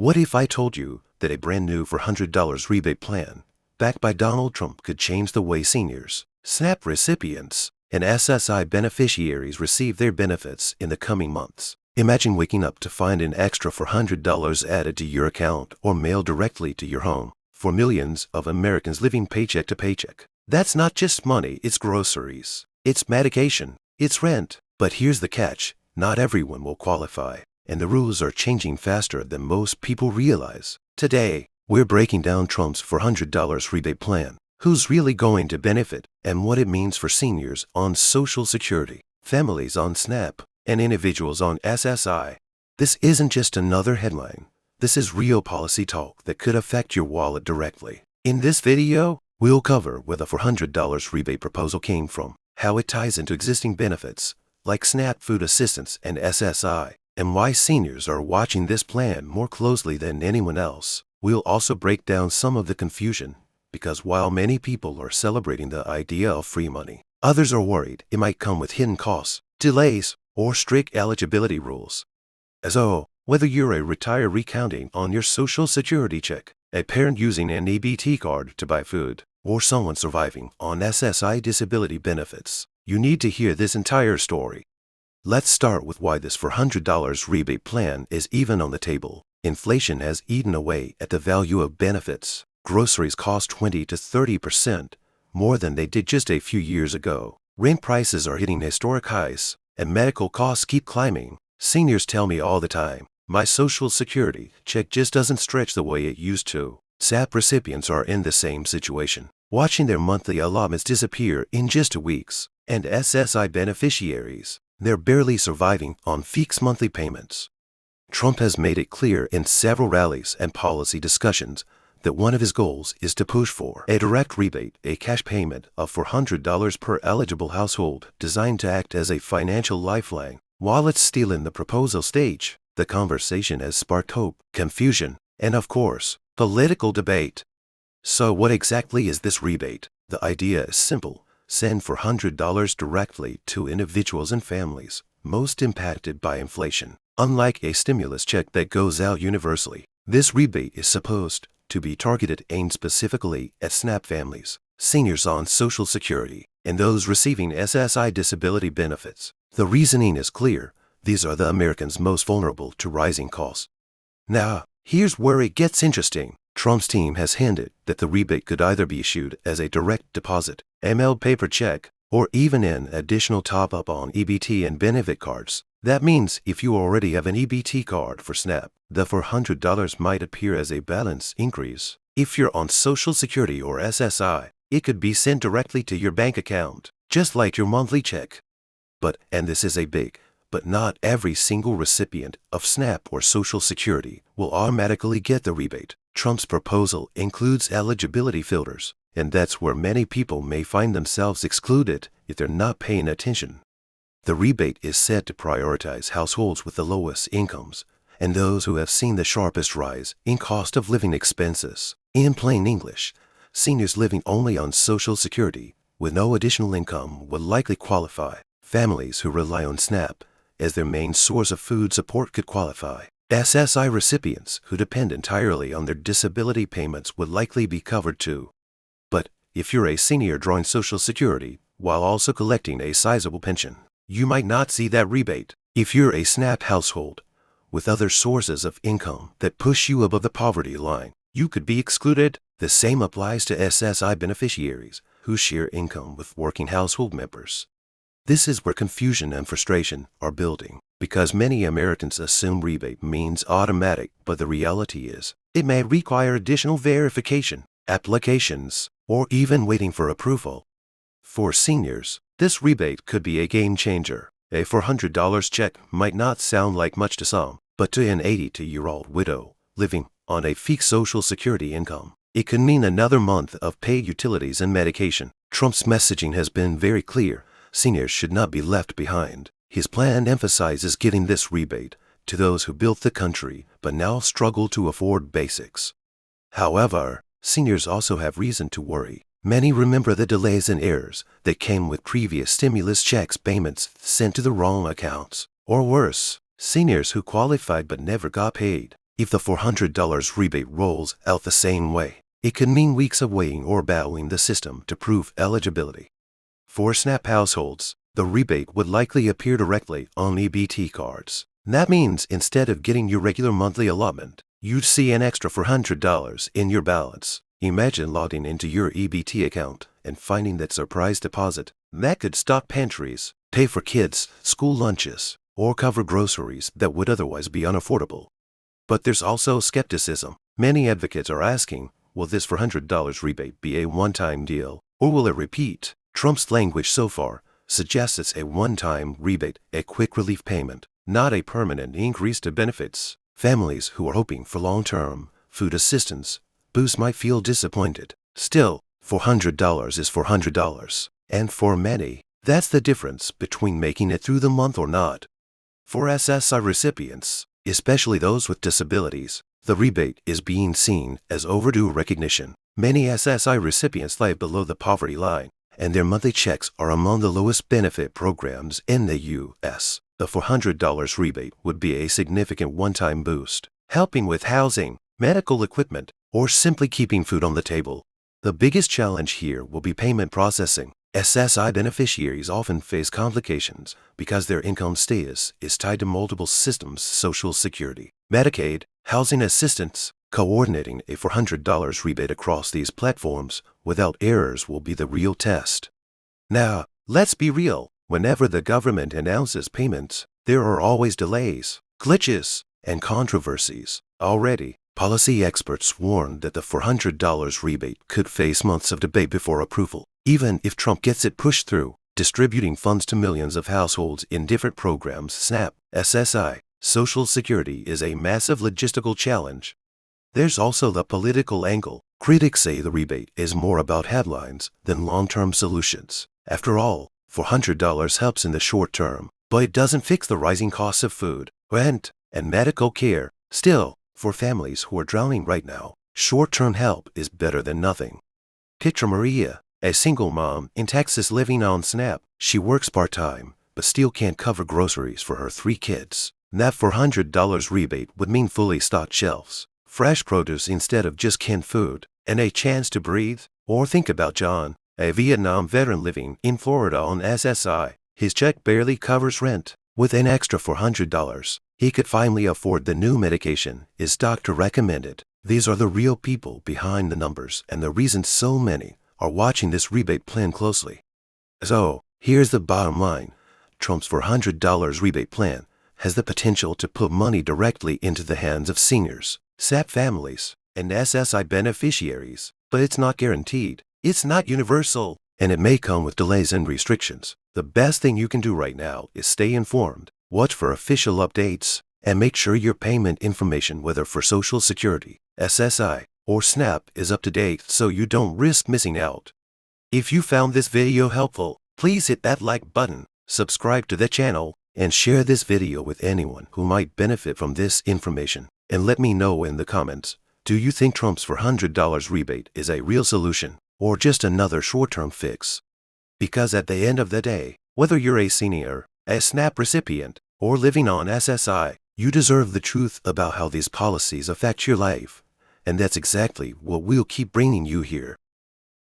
What if I told you that a brand new $400 rebate plan, backed by Donald Trump, could change the way seniors, SNAP recipients, and SSI beneficiaries receive their benefits in the coming months? Imagine waking up to find an extra $400 added to your account or mailed directly to your home. For millions of Americans living paycheck to paycheck, that's not just money, it's groceries, it's medication, it's rent. But here's the catch: not everyone will qualify, and the rules are changing faster than most people realize. Today, we're breaking down Trump's $400 rebate plan, who's really going to benefit, and what it means for seniors on Social Security, families on SNAP, and individuals on SSI. This isn't just another headline. This is real policy talk that could affect your wallet directly. In this video, we'll cover where the $400 rebate proposal came from, how it ties into existing benefits like SNAP food assistance and SSI, and why seniors are watching this plan more closely than anyone else. We'll also break down some of the confusion, because while many people are celebrating the idea of free money, others are worried it might come with hidden costs, delays, or strict eligibility rules. So, whether you're a retiree counting on your Social Security check, a parent using an EBT card to buy food, or someone surviving on SSI disability benefits, you need to hear this entire story. Let's start with why this $400 rebate plan is even on the table. Inflation has eaten away at the value of benefits. Groceries cost 20 to 30% more than they did just a few years ago. Rent prices are hitting historic highs, and medical costs keep climbing. Seniors tell me all the time, my Social Security check just doesn't stretch the way it used to. SNAP recipients are in the same situation, watching their monthly allotments disappear in just 2 weeks. And SSI beneficiaries, they're barely surviving on fixed monthly payments. Trump has made it clear in several rallies and policy discussions that one of his goals is to push for a direct rebate, a cash payment of $400 per eligible household, designed to act as a financial lifeline. While it's still in the proposal stage, the conversation has sparked hope, confusion, and of course, political debate. So what exactly is this rebate? The idea is simple. Send $400 directly to individuals and families most impacted by inflation. Unlike a stimulus check that goes out universally, this rebate is supposed to be targeted aimed specifically at SNAP families, seniors on Social Security, and those receiving SSI disability benefits. The reasoning is clear. These are the Americans most vulnerable to rising costs. Now, here's where it gets interesting. Trump's team has hinted that the rebate could either be issued as a direct deposit, a mailed paper check, or even an additional top-up on EBT and benefit cards. That means if you already have an EBT card for SNAP, the $400 might appear as a balance increase. If you're on Social Security or SSI, it could be sent directly to your bank account, just like your monthly check. But, and this is a big, but not every single recipient of SNAP or Social Security will automatically get the rebate. Trump's proposal includes eligibility filters, and that's where many people may find themselves excluded if they're not paying attention. The rebate is set to prioritize households with the lowest incomes and those who have seen the sharpest rise in cost of living expenses. In plain English, seniors living only on Social Security with no additional income would likely qualify. Families who rely on SNAP as their main source of food support could qualify. SSI recipients who depend entirely on their disability payments would likely be covered too. But if you're a senior drawing Social Security while also collecting a sizable pension, you might not see that rebate. If you're a SNAP household with other sources of income that push you above the poverty line, you could be excluded. The same applies to SSI beneficiaries who share income with working household members. This is where confusion and frustration are building, because many Americans assume rebate means automatic, but the reality is, it may require additional verification, applications, or even waiting for approval. For seniors, this rebate could be a game changer. A $400 check might not sound like much to some, but to an 82-year-old widow living on a fixed Social Security income, it could mean another month of paid utilities and medication. Trump's messaging has been very clear. Seniors should not be left behind. His plan emphasizes giving this rebate to those who built the country but now struggle to afford basics. However, seniors also have reason to worry. Many remember the delays and errors that came with previous stimulus checks payments sent to the wrong accounts. Or worse, seniors who qualified but never got paid. If the $400 rebate rolls out the same way, it could mean weeks of waiting or battling the system to prove eligibility. For SNAP households, the rebate would likely appear directly on EBT cards. That means instead of getting your regular monthly allotment, you'd see an extra $400 in your balance. Imagine logging into your EBT account and finding that surprise deposit. That could stock pantries, pay for kids' school lunches, or cover groceries that would otherwise be unaffordable. But there's also skepticism. Many advocates are asking, will this $400 rebate be a one-time deal, or will it repeat? Trump's language so far suggests it's a one-time rebate, a quick relief payment, not a permanent increase to benefits. Families who are hoping for long-term food assistance boosts might feel disappointed. Still, $400 is $400, and for many, that's the difference between making it through the month or not. For SSI recipients, especially those with disabilities, the rebate is being seen as overdue recognition. Many SSI recipients live below the poverty line, and their monthly checks are among the lowest benefit programs in the U.S. The $400 rebate would be a significant one-time boost, helping with housing, medical equipment, or simply keeping food on the table. The biggest challenge here will be payment processing. SSI beneficiaries often face complications because their income status is tied to multiple systems: Social Security, Medicaid, housing assistance. Coordinating a $400 rebate across these platforms without errors will be the real test. Now, let's be real. Whenever the government announces payments, there are always delays, glitches, and controversies. Already, policy experts warned that the $400 rebate could face months of debate before approval. Even if Trump gets it pushed through, distributing funds to millions of households in different programs, SNAP, SSI, Social Security, is a massive logistical challenge. There's also the political angle. Critics say the rebate is more about headlines than long-term solutions. After all, $400 helps in the short term, but it doesn't fix the rising costs of food, rent, and medical care. Still, for families who are drowning right now, short-term help is better than nothing. Picture Maria, a single mom in Texas living on SNAP. She works part-time, but still can't cover groceries for her 3 kids. That $400 rebate would mean fully stocked shelves, fresh produce instead of just canned food, and a chance to breathe. Or think about John, a Vietnam veteran living in Florida on SSI. His check barely covers rent. With an extra $400, he could finally afford the new medication his doctor recommended. These are the real people behind the numbers and the reason so many are watching this rebate plan closely. So, here's the bottom line. Trump's $400 rebate plan has the potential to put money directly into the hands of seniors, SNAP families, and SSI beneficiaries, but it's not guaranteed. It's not universal, and it may come with delays and restrictions. The best thing you can do right now is stay informed, watch for official updates, and make sure your payment information, whether for Social Security, SSI, or SNAP, is up to date so you don't risk missing out. If you found this video helpful, please hit that like button, subscribe to the channel, and share this video with anyone who might benefit from this information. And let me know in the comments, do you think Trump's $400 rebate is a real solution or just another short-term fix? Because at the end of the day, whether you're a senior, a SNAP recipient, or living on SSI, you deserve the truth about how these policies affect your life. And that's exactly what we'll keep bringing you here.